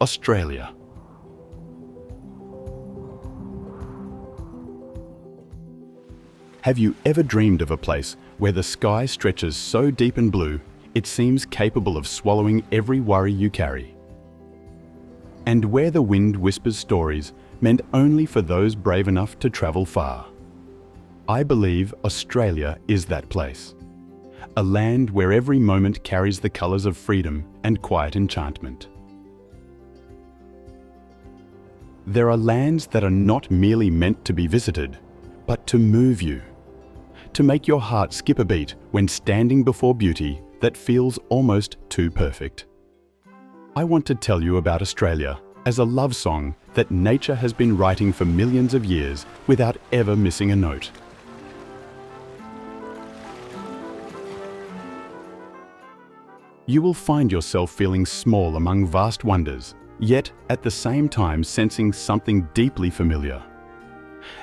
Australia. Have you ever dreamed of a place where the sky stretches so deep and blue it seems capable of swallowing every worry you carry? And where the wind whispers stories meant only for those brave enough to travel far? I believe Australia is that place. A land where every moment carries the colours of freedom and quiet enchantment. There are lands that are not merely meant to be visited, but to move you. To make your heart skip a beat when standing before beauty that feels almost too perfect. I want to tell you about Australia as a love song that nature has been writing for millions of years without ever missing a note. You will find yourself feeling small among vast wonders, yet at the same time sensing something deeply familiar.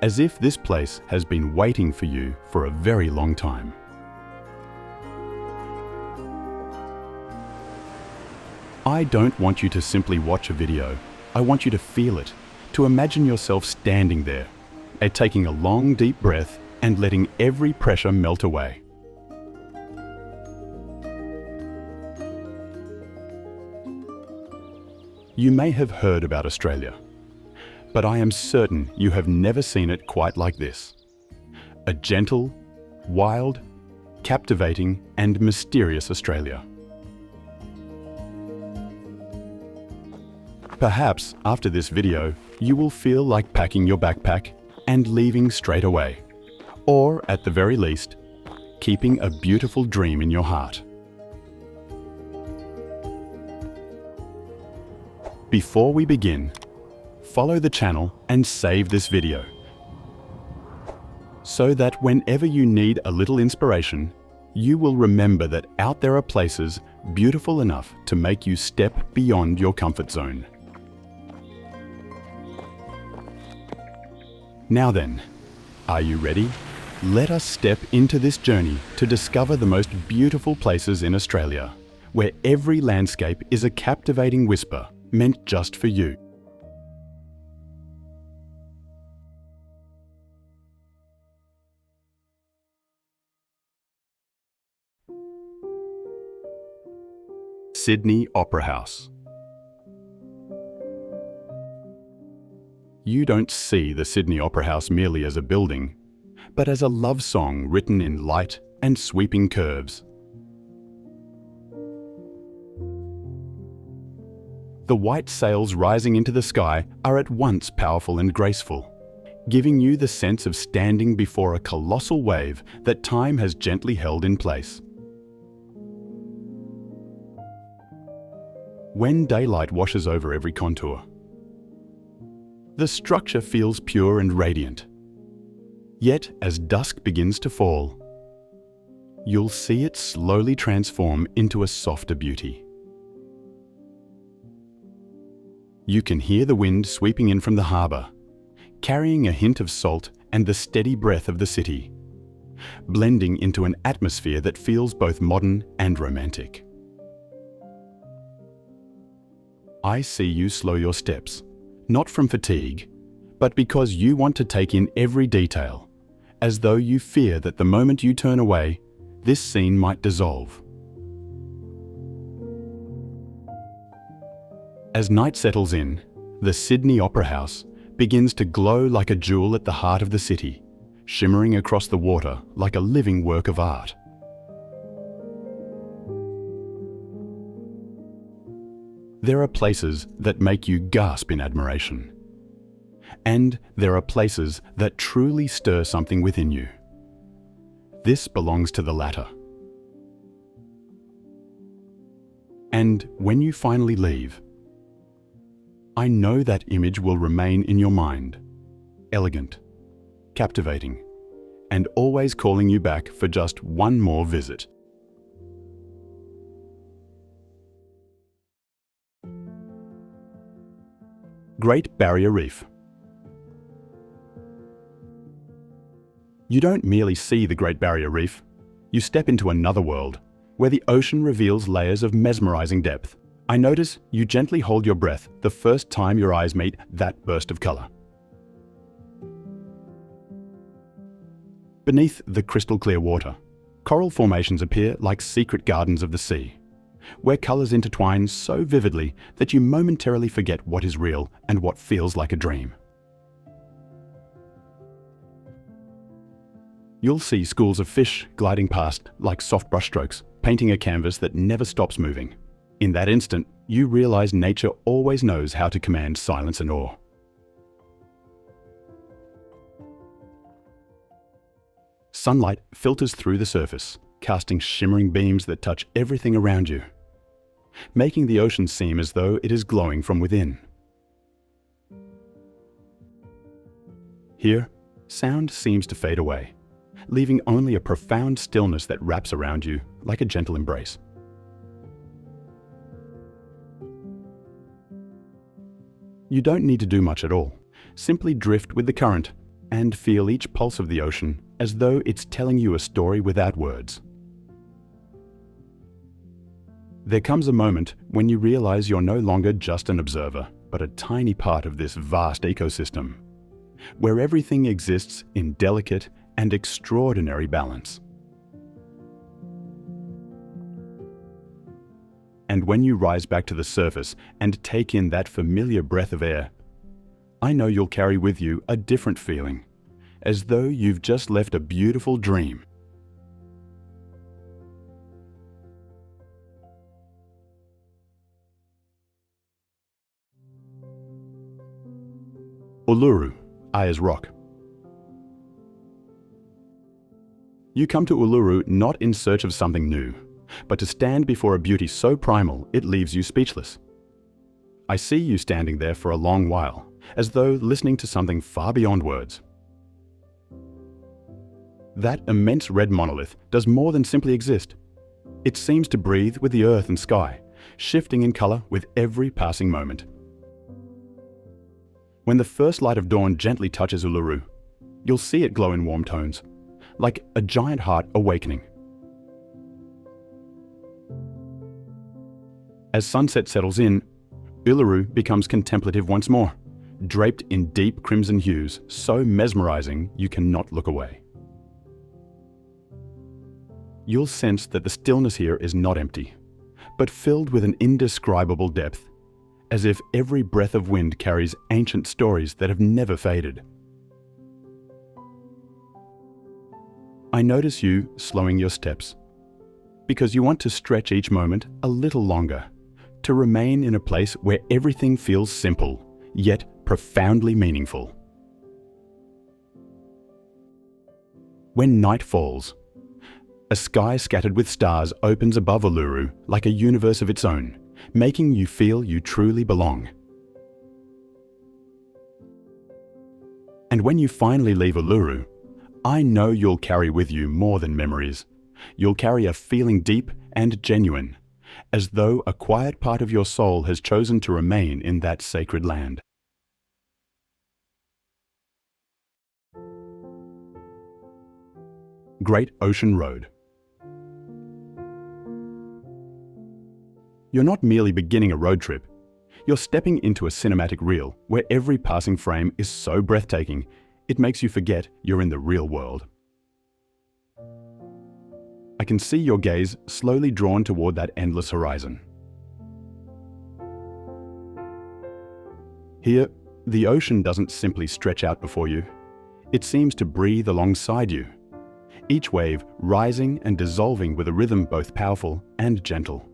As if this place has been waiting for you for a very long time. I don't want you to simply watch a video. I want you to feel it, to imagine yourself standing there, taking a long, deep breath and letting every pressure melt away. You may have heard about Australia, but I am certain you have never seen it quite like this. A gentle, wild, captivating and mysterious Australia. Perhaps after this video, you will feel like packing your backpack and leaving straight away. Or at the very least, keeping a beautiful dream in your heart. Before we begin, follow the channel and save this video, so that whenever you need a little inspiration, you will remember that out there are places beautiful enough to make you step beyond your comfort zone. Now then, are you ready? Let us step into this journey to discover the most beautiful places in Australia, where every landscape is a captivating whisper meant just for you. Sydney Opera House. You don't see the Sydney Opera House merely as a building, but as a love song written in light and sweeping curves. The white sails rising into the sky are at once powerful and graceful, giving you the sense of standing before a colossal wave that time has gently held in place. When daylight washes over every contour, the structure feels pure and radiant. Yet, as dusk begins to fall, you'll see it slowly transform into a softer beauty. You can hear the wind sweeping in from the harbour, carrying a hint of salt and the steady breath of the city, blending into an atmosphere that feels both modern and romantic. I see you slow your steps, not from fatigue, but because you want to take in every detail, as though you fear that the moment you turn away, this scene might dissolve. As night settles in, the Sydney Opera House begins to glow like a jewel at the heart of the city, shimmering across the water like a living work of art. There are places that make you gasp in admiration. And there are places that truly stir something within you. This belongs to the latter. And when you finally leave, I know that image will remain in your mind, elegant, captivating, and always calling you back for just one more visit. Great Barrier Reef. You don't merely see the Great Barrier Reef, you step into another world, where the ocean reveals layers of mesmerizing depth, I notice you gently hold your breath the first time your eyes meet that burst of color. Beneath the crystal clear water, coral formations appear like secret gardens of the sea, where colors intertwine so vividly that you momentarily forget what is real and what feels like a dream. You'll see schools of fish gliding past like soft brushstrokes, painting a canvas that never stops moving. In that instant, you realize nature always knows how to command silence and awe. Sunlight filters through the surface, casting shimmering beams that touch everything around you, making the ocean seem as though it is glowing from within. Here, sound seems to fade away, leaving only a profound stillness that wraps around you like a gentle embrace. You don't need to do much at all. Simply drift with the current and feel each pulse of the ocean as though it's telling you a story without words. There comes a moment when you realize you're no longer just an observer, but a tiny part of this vast ecosystem, where everything exists in delicate and extraordinary balance. And when you rise back to the surface and take in that familiar breath of air, I know you'll carry with you a different feeling, as though you've just left a beautiful dream. Uluru, Ayers Rock. You come to Uluru not in search of something new, but to stand before a beauty so primal it leaves you speechless. I see you standing there for a long while, as though listening to something far beyond words. That immense red monolith does more than simply exist. It seems to breathe with the earth and sky, shifting in color with every passing moment. When the first light of dawn gently touches Uluru, you'll see it glow in warm tones, like a giant heart awakening. As sunset settles in, Uluru becomes contemplative once more, draped in deep crimson hues, so mesmerizing you cannot look away. You'll sense that the stillness here is not empty, but filled with an indescribable depth, as if every breath of wind carries ancient stories that have never faded. I notice you slowing your steps, because you want to stretch each moment a little longer, to remain in a place where everything feels simple, yet profoundly meaningful. When night falls, a sky scattered with stars opens above Uluru like a universe of its own, making you feel you truly belong. And when you finally leave Uluru, I know you'll carry with you more than memories. You'll carry a feeling deep and genuine, as though a quiet part of your soul has chosen to remain in that sacred land. Great Ocean Road. You're not merely beginning a road trip. You're stepping into a cinematic reel where every passing frame is so breathtaking, it makes you forget you're in the real world. I can see your gaze slowly drawn toward that endless horizon. Here, the ocean doesn't simply stretch out before you. It seems to breathe alongside you, each wave rising and dissolving with a rhythm both powerful and gentle.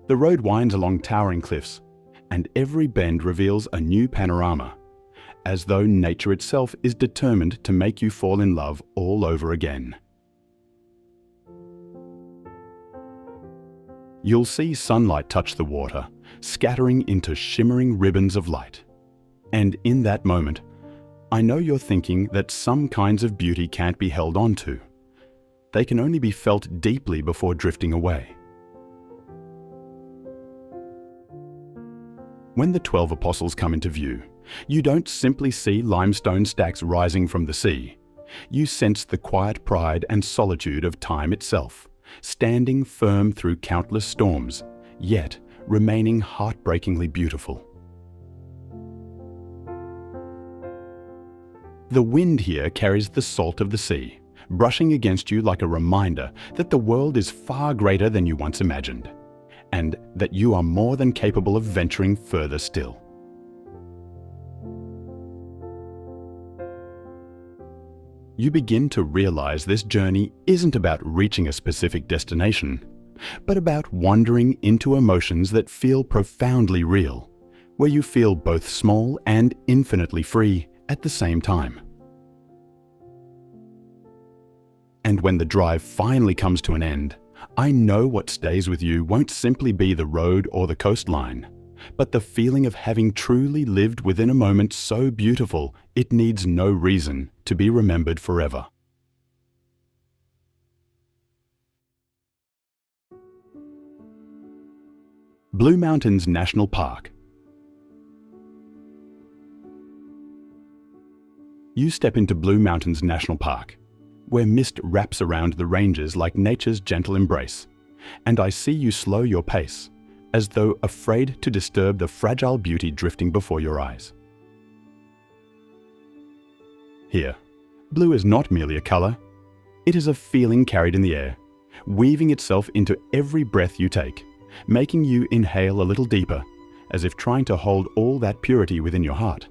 The road winds along towering cliffs, and every bend reveals a new panorama, as though nature itself is determined to make you fall in love all over again. You'll see sunlight touch the water, scattering into shimmering ribbons of light. And in that moment, I know you're thinking that some kinds of beauty can't be held on to. They can only be felt deeply before drifting away. When the 12 apostles come into view, you don't simply see limestone stacks rising from the sea. You sense the quiet pride and solitude of time itself, standing firm through countless storms, yet remaining heartbreakingly beautiful. The wind here carries the salt of the sea, brushing against you like a reminder that the world is far greater than you once imagined, and that you are more than capable of venturing further still. You begin to realize this journey isn't about reaching a specific destination, but about wandering into emotions that feel profoundly real, where you feel both small and infinitely free at the same time. And when the drive finally comes to an end, I know what stays with you won't simply be the road or the coastline, but the feeling of having truly lived within a moment so beautiful it needs no reason to be remembered forever. Blue Mountains National Park. You step into Blue Mountains National Park, where mist wraps around the ranges like nature's gentle embrace, and I see you slow your pace, as though afraid to disturb the fragile beauty drifting before your eyes. Here, blue is not merely a color, it is a feeling carried in the air, weaving itself into every breath you take, making you inhale a little deeper, as if trying to hold all that purity within your heart.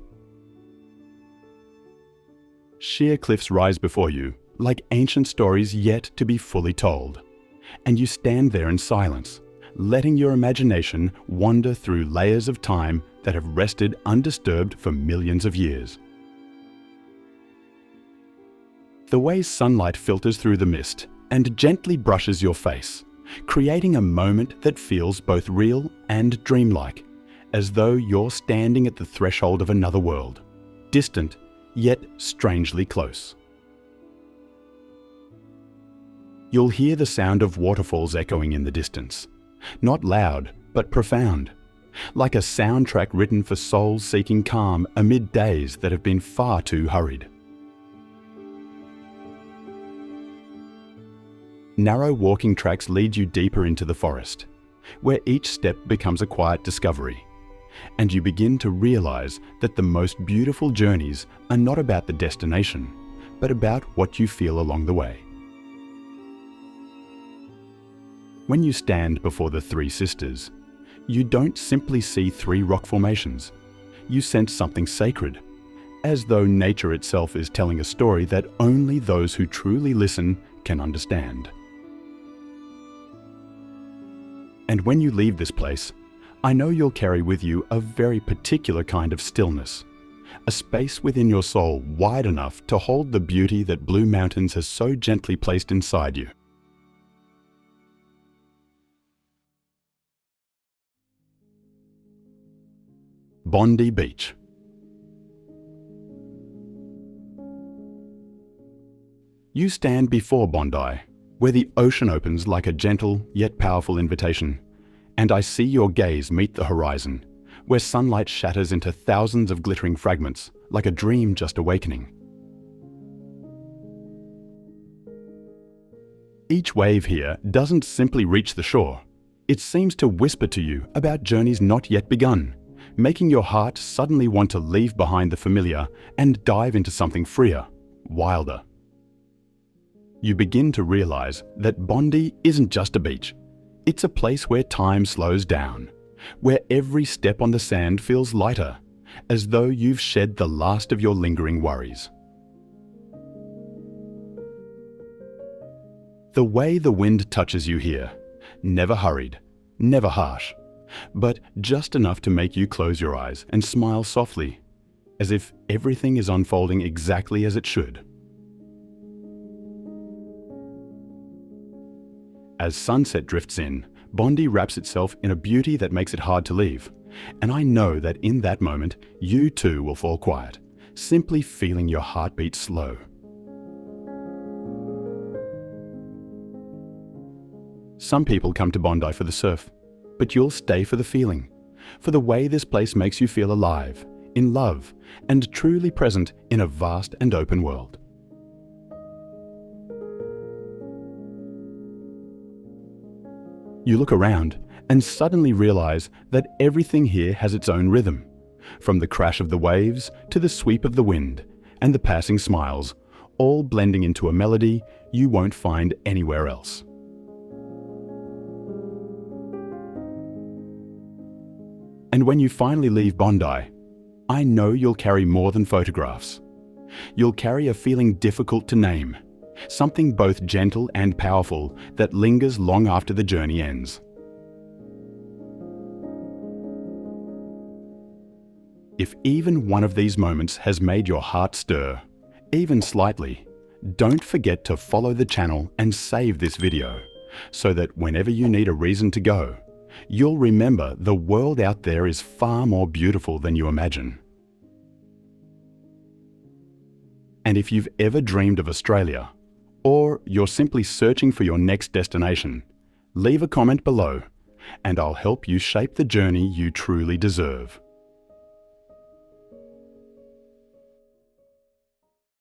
Sheer cliffs rise before you, like ancient stories yet to be fully told, and you stand there in silence, letting your imagination wander through layers of time that have rested undisturbed for millions of years. The way sunlight filters through the mist and gently brushes your face, creating a moment that feels both real and dreamlike, as though you're standing at the threshold of another world, distant yet strangely close. You'll hear the sound of waterfalls echoing in the distance, not loud but profound, like a soundtrack written for souls seeking calm amid days that have been far too hurried. Narrow walking tracks lead you deeper into the forest, where each step becomes a quiet discovery, and you begin to realize that the most beautiful journeys are not about the destination, but about what you feel along the way. When you stand before the Three Sisters, you don't simply see three rock formations. You sense something sacred, as though nature itself is telling a story that only those who truly listen can understand. And when you leave this place, I know you'll carry with you a very particular kind of stillness, a space within your soul wide enough to hold the beauty that Blue Mountains has so gently placed inside you. Bondi Beach. You stand before Bondi, where the ocean opens like a gentle yet powerful invitation, and I see your gaze meet the horizon, where sunlight shatters into thousands of glittering fragments, like a dream just awakening. Each wave here doesn't simply reach the shore. It seems to whisper to you about journeys not yet begun, making your heart suddenly want to leave behind the familiar and dive into something freer, wilder. You begin to realize that Bondi isn't just a beach. It's a place where time slows down, where every step on the sand feels lighter, as though you've shed the last of your lingering worries. The way the wind touches you here, never hurried, never harsh, but just enough to make you close your eyes and smile softly, as if everything is unfolding exactly as it should. As sunset drifts in, Bondi wraps itself in a beauty that makes it hard to leave, and I know that in that moment, you too will fall quiet, simply feeling your heartbeat slow. Some people come to Bondi for the surf, but you'll stay for the feeling, for the way this place makes you feel alive, in love, and truly present in a vast and open world. You look around and suddenly realize that everything here has its own rhythm, from the crash of the waves to the sweep of the wind and the passing smiles, all blending into a melody you won't find anywhere else. And when you finally leave Bondi, I know you'll carry more than photographs. You'll carry a feeling difficult to name, something both gentle and powerful that lingers long after the journey ends. If even one of these moments has made your heart stir, even slightly, don't forget to follow the channel and save this video, so that whenever you need a reason to go, you'll remember the world out there is far more beautiful than you imagine. And if you've ever dreamed of Australia, or you're simply searching for your next destination, leave a comment below, and I'll help you shape the journey you truly deserve.